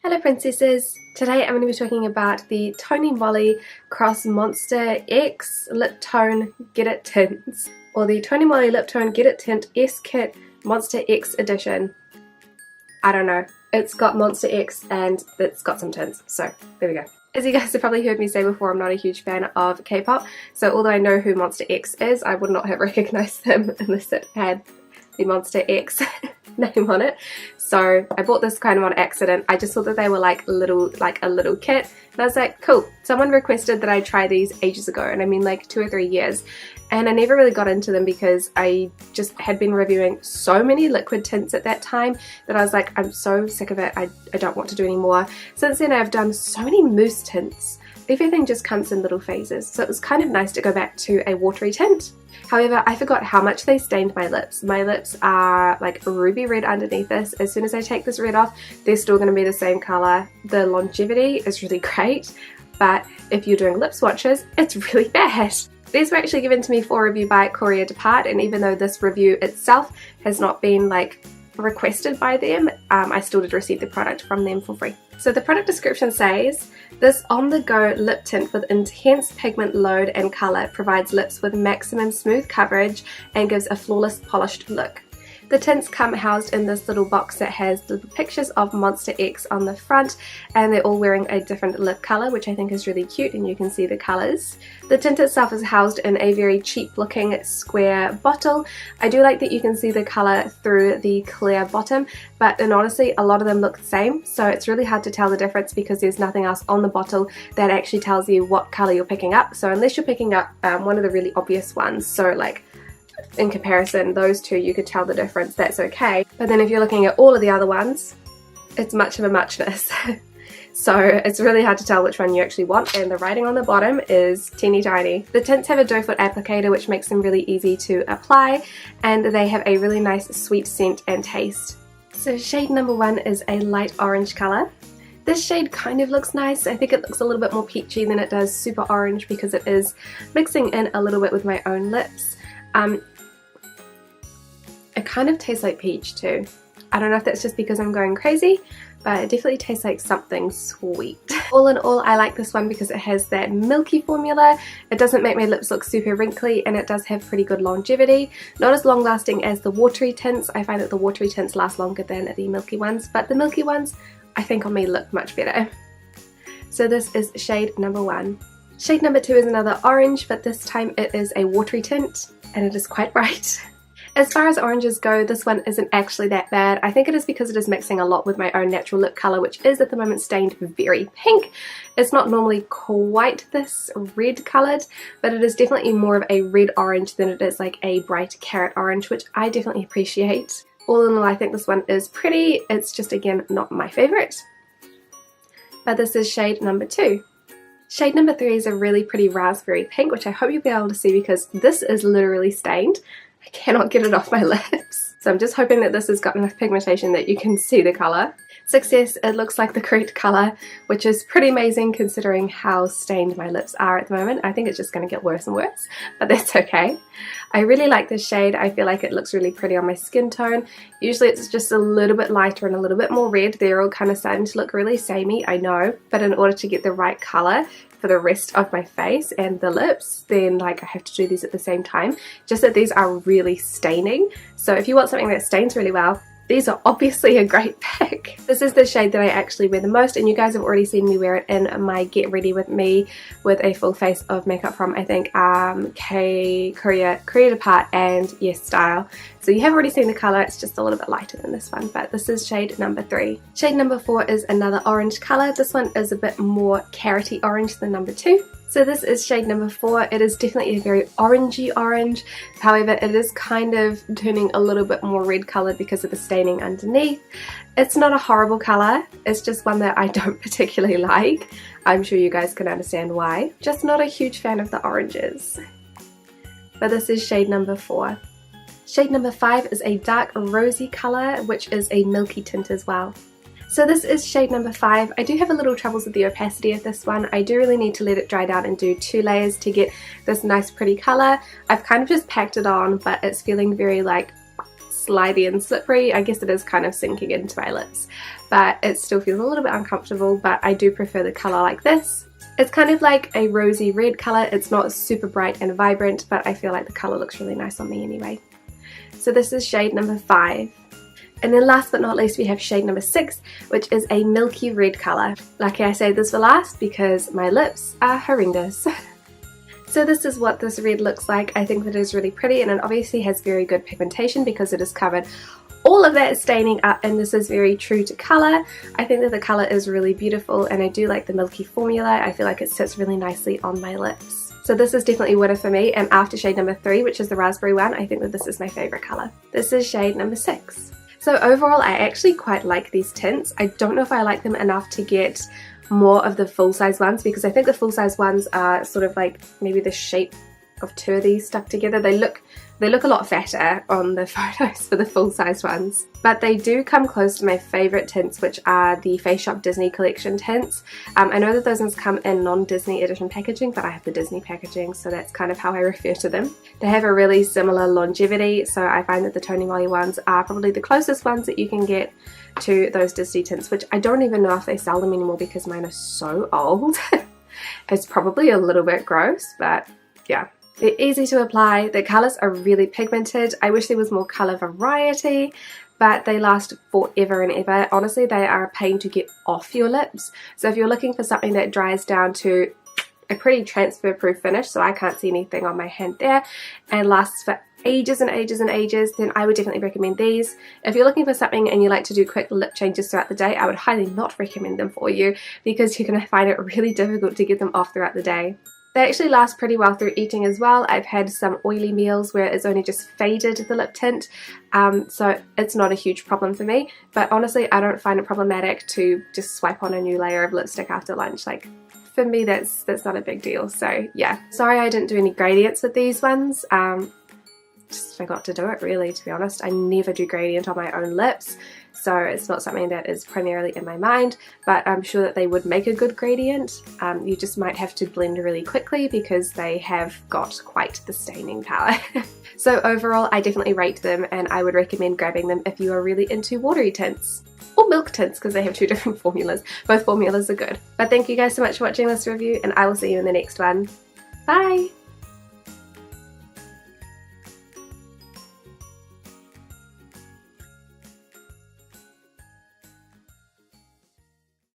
Hello princesses! Today I'm going to be talking about the Tony Moly Cross Monsta X Liptone Get It Tints, or the Tony Moly Liptone Get It Tint S Kit Monsta X Edition. I don't know, it's got Monsta X and it's got some tints, so there we go. As you guys have probably heard me say before, I'm not a huge fan of K-pop, so although I know who Monsta X is, I would not have recognised them unless it had the Monsta X name on it. So I bought this kind of on accident. I just thought that they were like a little kit, and I was like, cool. Someone requested that I try these ages ago, and I mean like 2 or 3 years, and I never really got into them because I just had been reviewing so many liquid tints at that time that I was like, I'm so sick of it, I don't want to do anymore. Since then I've done so many mousse tints. Everything just comes in little phases, so it was kind of nice to go back to a watery tint. However, I forgot how much they stained my lips. My lips are like ruby red underneath this. As soon as I take this red off, they're still going to be the same colour. The longevity is really great, but if you're doing lip swatches, it's really bad. These were actually given to me for review by Courier Depart, and even though this review itself has not been like requested by them, I still did receive the product from them for free. So the product description says, this on-the-go lip tint with intense pigment load and colour provides lips with maximum smooth coverage and gives a flawless polished look. The tints come housed in this little box that has little pictures of Monsta X on the front, and they're all wearing a different lip colour, which I think is really cute, and you can see the colours. The tint itself is housed in a very cheap looking square bottle. I do like that you can see the colour through the clear bottom, but honestly a lot of them look the same, so it's really hard to tell the difference because there's nothing else on the bottle that actually tells you what colour you're picking up. So unless you're picking up one of the really obvious ones, so like in comparison those two you could tell the difference, that's okay. But then if you're looking at all of the other ones, it's much of a muchness. So it's really hard to tell which one you actually want, and the writing on the bottom is teeny tiny. The tints have a doe foot applicator which makes them really easy to apply, and they have a really nice sweet scent and taste. So shade number 1 is a light orange colour. This shade kind of looks nice. I think it looks a little bit more peachy than it does super orange because it is mixing in a little bit with my own lips. It kind of tastes like peach too. I don't know if that's just because I'm going crazy, but it definitely tastes like something sweet. All in all, I like this one because it has that milky formula. It doesn't make my lips look super wrinkly, and it does have pretty good longevity. Not as long lasting as the watery tints. I find that the watery tints last longer than the milky ones, but the milky ones I think on me look much better. So this is shade number 1. Shade number 2 is another orange, but this time it is a watery tint, and it is quite bright. As far as oranges go, this one isn't actually that bad. I think it is because it is mixing a lot with my own natural lip colour, which is at the moment stained very pink. It's not normally quite this red coloured, but it is definitely more of a red orange than it is like a bright carrot orange, which I definitely appreciate. All in all, I think this one is pretty. It's just, again, not my favourite. But this is shade number 2. Shade number 3 is a really pretty raspberry pink, which I hope you'll be able to see because this is literally stained. I cannot get it off my lips. So I'm just hoping that this has got enough pigmentation that you can see the colour. Success, it looks like the correct colour, which is pretty amazing considering how stained my lips are at the moment. I think it's just going to get worse and worse, but that's okay. I really like this shade. I feel like it looks really pretty on my skin tone. Usually it's just a little bit lighter and a little bit more red. They're all kind of starting to look really samey, I know, but in order to get the right colour for the rest of my face and the lips, then like I have to do these at the same time, just that these are really staining. So if you want something that stains really well, these are obviously a great pick. This is the shade that I actually wear the most, and you guys have already seen me wear it in my Get Ready With Me with a full face of makeup from, I think, Courier Depart and Yes Style. So you have already seen the colour, it's just a little bit lighter than this one, but this is shade number 3. Shade number 4 is another orange colour. This one is a bit more carroty orange than number 2. So this is shade number 4. It is definitely a very orangey orange, however it is kind of turning a little bit more red coloured because of the staining underneath. It's not a horrible colour, it's just one that I don't particularly like. I'm sure you guys can understand why. Just not a huge fan of the oranges. But this is shade number 4. Shade number 5 is a dark rosy colour, which is a milky tint as well. So this is shade number 5. I do have a little troubles with the opacity of this one. I do really need to let it dry down and do 2 layers to get this nice pretty colour. I've kind of just packed it on, but it's feeling very like slidey and slippery. I guess it is kind of sinking into my lips, but it still feels a little bit uncomfortable, but I do prefer the colour like this. It's kind of like a rosy red colour. It's not super bright and vibrant, but I feel like the colour looks really nice on me anyway. So this is shade number 5. And then last but not least we have shade number 6, which is a milky red colour. Lucky I saved this for last because my lips are horrendous. So this is what this red looks like. I think that it is really pretty, and it obviously has very good pigmentation because it has covered all of that staining up, and this is very true to colour. I think that the colour is really beautiful, and I do like the milky formula. I feel like it sits really nicely on my lips. So this is definitely winner for me, and after shade number 3, which is the raspberry one, I think that this is my favourite colour. This is shade number 6. So overall I actually quite like these tints. I don't know if I like them enough to get more of the full size ones, because I think the full size ones are sort of like maybe the shape of 2 of these stuck together. They look a lot fatter on the photos for the full size ones, but they do come close to my favourite tints, which are the Face Shop Disney collection tints. I know that those ones come in non-Disney edition packaging, but I have the Disney packaging, so that's kind of how I refer to them. They have a really similar longevity, so I find that the Tony Moly ones are probably the closest ones that you can get to those Disney tints, which I don't even know if they sell them anymore because mine are so old. It's probably a little bit gross, but yeah. They're easy to apply, the colours are really pigmented. I wish there was more colour variety, but they last forever and ever. Honestly, they are a pain to get off your lips. So if you're looking for something that dries down to a pretty transfer proof finish, so I can't see anything on my hand there, and lasts for ages and ages and ages, then I would definitely recommend these. If you're looking for something and you like to do quick lip changes throughout the day, I would highly not recommend them for you because you're going to find it really difficult to get them off throughout the day. They actually last pretty well through eating as well. I've had some oily meals where it's only just faded the lip tint, so it's not a huge problem for me, but honestly I don't find it problematic to just swipe on a new layer of lipstick after lunch. Like, for me that's not a big deal. So yeah, sorry I didn't do any gradients with these ones. Just forgot to do it really, to be honest. I never do gradient on my own lips, so it's not something that is primarily in my mind, but I'm sure that they would make a good gradient. You just might have to blend really quickly because they have got quite the staining power. So overall I definitely rate them, and I would recommend grabbing them if you are really into watery tints. Or milk tints, because they have 2 different formulas. Both formulas are good. But thank you guys so much for watching this review, and I will see you in the next one. Bye!